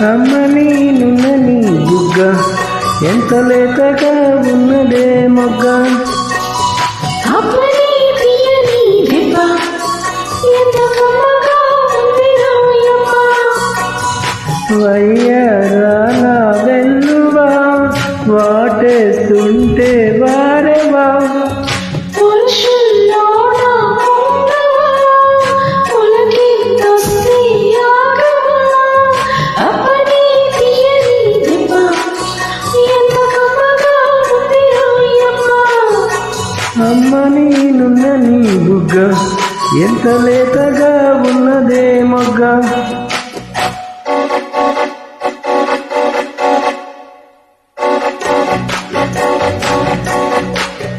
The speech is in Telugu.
అమ్మ నేనున్న నీ బుగ్గ ఎంత లేతగా ఉన్నదే మొగ్గ. వయ్యారాల వెల్లువా వాటేస్తుంటే వారేవా. అమ్మ నేనున్న నీ బుగ్గ ఎంత లేతగా ఉన్నదే మొగ్గ.